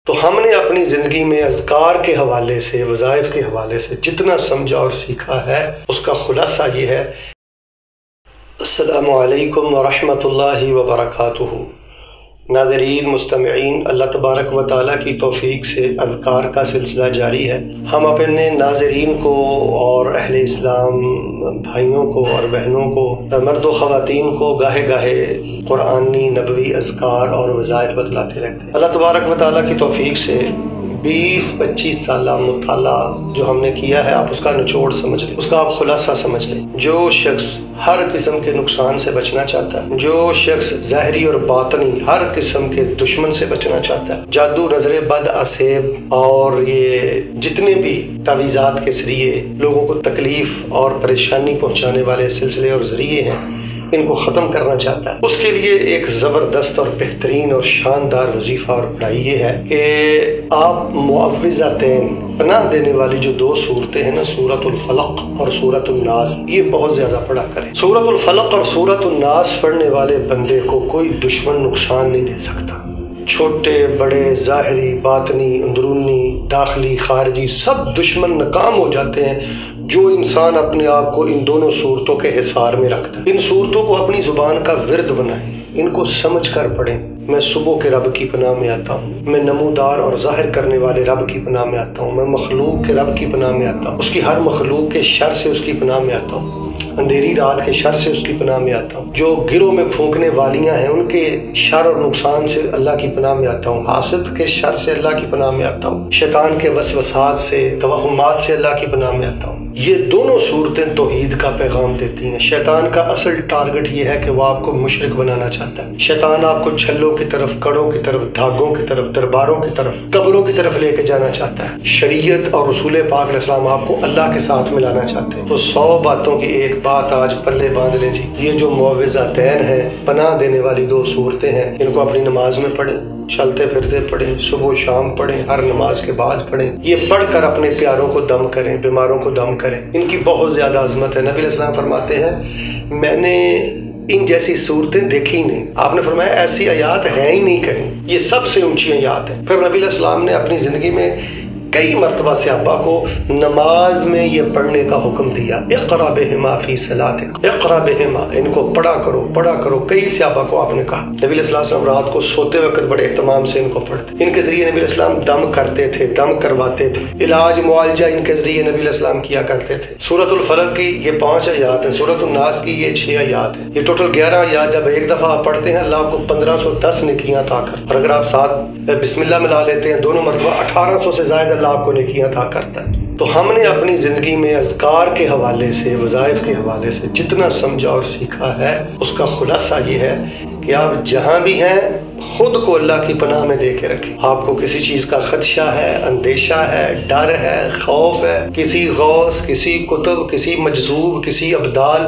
تو ہم نے اپنی زندگی میں اذکار کے حوالے سے، وظائف کے حوالے سے جتنا سمجھا اور سیکھا ہے اس کا خلاصہ یہ ہے۔ السلام علیکم ورحمۃ اللہ وبرکاتہ۔ ناظرین، مستمعین، اللہ تبارک و تعالیٰ کی توفیق سے اذکار کا سلسلہ جاری ہے۔ ہم اپنے ناظرین کو اور اہل اسلام بھائیوں کو اور بہنوں کو، مرد و خواتین کو گاہے گاہے قرآنی نبوی اذکار اور وظائف بتلاتے رہتے ہیں۔ اللہ تبارک و تعالیٰ کی توفیق سے 20-25 سالہ مطالعہ جو ہم نے کیا ہے، آپ اس کا نچوڑ سمجھ لیں، اس کا آپ خلاصہ سمجھ لیں۔ جو شخص ہر قسم کے نقصان سے بچنا چاہتا ہے، جو شخص ظاہری اور باطنی ہر قسم کے دشمن سے بچنا چاہتا ہے، جادو، نظر بد، اسیب اور یہ جتنے بھی تعویذات کے ذریعے لوگوں کو تکلیف اور پریشانی پہنچانے والے سلسلے اور ذریعے ہیں، ان کو ختم کرنا چاہتا ہے، اس کے لیے ایک زبردست اور بہترین اور شاندار وظیفہ اور پڑھائی یہ ہے کہ آپ معوذتین، پناہ دینے والی جو 2 صورتیں ہیں نا، سورۃ الفلق اور سورۃ الناس، یہ بہت زیادہ پڑھا کریں۔ سورۃ الفلق اور سورۃ الناس پڑھنے والے بندے کو کوئی دشمن نقصان نہیں دے سکتا۔ چھوٹے بڑے، ظاہری، باطنی، اندرونی، داخلی، خارجی، سب دشمن ناکام ہو جاتے ہیں جو انسان اپنے آپ کو ان دونوں صورتوں کے حصار میں رکھتا ہے۔ ان صورتوں کو اپنی زبان کا ورد بنائیں، ان کو سمجھ کر پڑھیں۔ میں صبح کے رب کی پناہ میں آتا ہوں، میں نمودار اور ظاہر کرنے والے رب کی پناہ میں آتا ہوں، میں مخلوق کے رب کی پناہ میں آتا ہوں، اس کی ہر مخلوق کے شر سے اس کی پناہ میں آتا ہوں، اندھیری رات کے شر سے اس کی پناہ میں آتا ہوں، جو گروہ میں پھونکنے والیاں ہیں ان کے شر اور نقصان سے اللہ کی پناہ میں آتا ہوں، حاسد کے شر سے اللہ کی پناہ میں آتا ہوں، شیطان کے وسوسات سے، توہمات سے اللہ کی پناہ میں آتا ہوں۔ یہ دونوں صورتیں توحید کا پیغام دیتی ہیں۔ شیطان کا اصل ٹارگٹ یہ ہے کہ وہ آپ کو مشرک بنانا چاہتا ہے۔ شیطان آپ کو چھلوں کی طرف، کڑوں کی طرف، دھاگوں کی طرف، درباروں کی طرف، قبروں کی طرف لے کے جانا چاہتا ہے۔ شریعت اور رسول پاک علیہ السلام آپ کو اللہ کے ساتھ ملانا چاہتے ہیں۔ تو 100 باتوں کی ایک بات آج پلے باندھ لیں جی، یہ جو معوذتین ہیں، پناہ دینے والی 2 صورتیں ہیں، ان کو اپنی نماز میں پڑھیں، چلتے پھرتے پڑھیں، صبح و شام پڑھیں، ہر نماز کے بعد پڑھیں۔ یہ پڑھ کر اپنے پیاروں کو دم کریں، بیماروں کو دم کریں۔ ان کی بہت زیادہ عظمت ہے۔ نبی علیہ السلام فرماتے ہیں، میں نے ان جیسی صورتیں دیکھی نہیں۔ آپ نے فرمایا ایسی آیات ہیں ہی نہیں کہیں، یہ سب سے اونچی آیات ہیں۔ پھر نبی علیہ السلام نے اپنی زندگی میں کئی مرتبہ صحابہ کو نماز میں یہ پڑھنے کا حکم دیا، اقرأ بہما فی صلاتک، اقرأ بہما، ان کو پڑھا کرو، پڑھا کرو۔ کئی صحابہ کو آپ نے کہا۔ نبی علیہ السلام رات کو سوتے وقت بڑے اہتمام سے ان کو پڑھتے۔ ان کے ذریعے نبی علیہ السلام دم کرتے تھے، دم کرواتے تھے، علاج معالجہ ان کے ذریعے نبی علیہ السلام کیا کرتے تھے۔ سورۃ الفلق کی یہ 5 آیات ہیں، سورۃ الناس کی یہ 6 آیات ہیں، یہ ٹوٹل 11 آیات جب ایک دفعہ آپ پڑھتے ہیں اللہ آپ کو 1510 نیکیاں عطا کرتا ہے، اور اگر آپ ساتھ بسم اللہ ملا لیتے ہیں دونوں مرتبہ 1800 سے زائد اللہ آپ کو نیکیاں عطا کرتا ہے۔ تو ہم نے اپنی زندگی میں اذکار کے حوالے سے، وظائف کے حوالے سے جتنا سمجھا اور سیکھا ہے اس کا خلاصہ یہ ہے کہ آپ جہاں بھی ہیں خود کو اللہ کی پناہ میں دے کے رکھیں۔ آپ کو کسی چیز کا خدشہ ہے، اندیشہ ہے، ڈر ہے، خوف ہے، کسی غوث، کسی کتب، کسی مجذوب، کسی ابدال،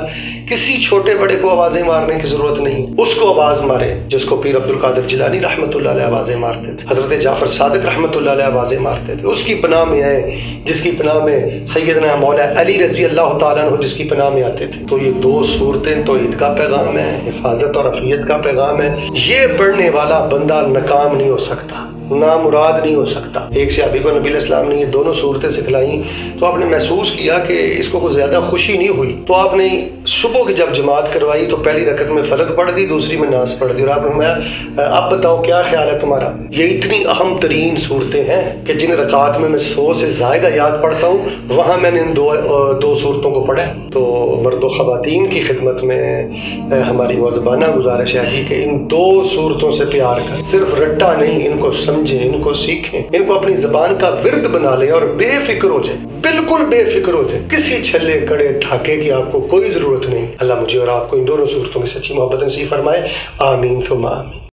کسی چھوٹے بڑے کو آوازیں مارنے کی ضرورت نہیں۔ اس کو آواز مارے جس کو پیر عبد القادر جیلانی رحمۃ اللہ علیہ آوازیں مارتے تھے، حضرت جعفر صادق رحمۃ اللہ علیہ آوازیں مارتے تھے۔ اس کی پناہ میں آئے جس کی پناہ میں سیدنا مولا علی رضی اللہ تعالیٰ عنہ جس کی پناہ میں آتے تھے۔ تو یہ 2 صورتیں توحید کا پیغام ہے، حفاظت اور عافیت کا پیغام ہے۔ یہ پڑھنے والا بندہ ناکام نہیں ہو سکتا، نامراد نہیں ہو سکتا۔ ایک صحابی کو نبی علیہ السلام نے یہ 2 صورتیں سکھلائیں تو آپ نے محسوس کیا کہ اس کو کوئی زیادہ خوشی نہیں ہوئی، تو آپ نے صبح کی جب جماعت کروائی تو پہلی رکعت میں فلق پڑھ دی، دوسری میں ناس پڑھ دی، اور آپ نے فرمایا اب بتاؤ کیا خیال ہے تمہارا؟ یہ اتنی اہم ترین صورتیں ہیں کہ جن رکعات میں 100 سے زائد آیات پڑھتا ہوں وہاں میں نے ان 2 صورتوں کو پڑھا۔ تو مرد و خواتین کی خدمت میں ہماری مؤدبانہ گزارش ہے جی کہ ان 2 صورتوں سے پیار کریں، صرف رٹا نہیں، ان کو سمجھیں، ان کو سیکھیں، ان کو اپنی زبان کا ورد بنا لیں اور بے فکر ہو جائیں، بالکل بے فکر ہو جائیں۔ کسی چھلے کڑے دھاگے کی آپ کو کوئی ضرورت نہیں۔ اللہ مجھے اور آپ کو ان دونوں صورتوں کی سچی محبت نصیب فرمائے، آمین ثم آمین۔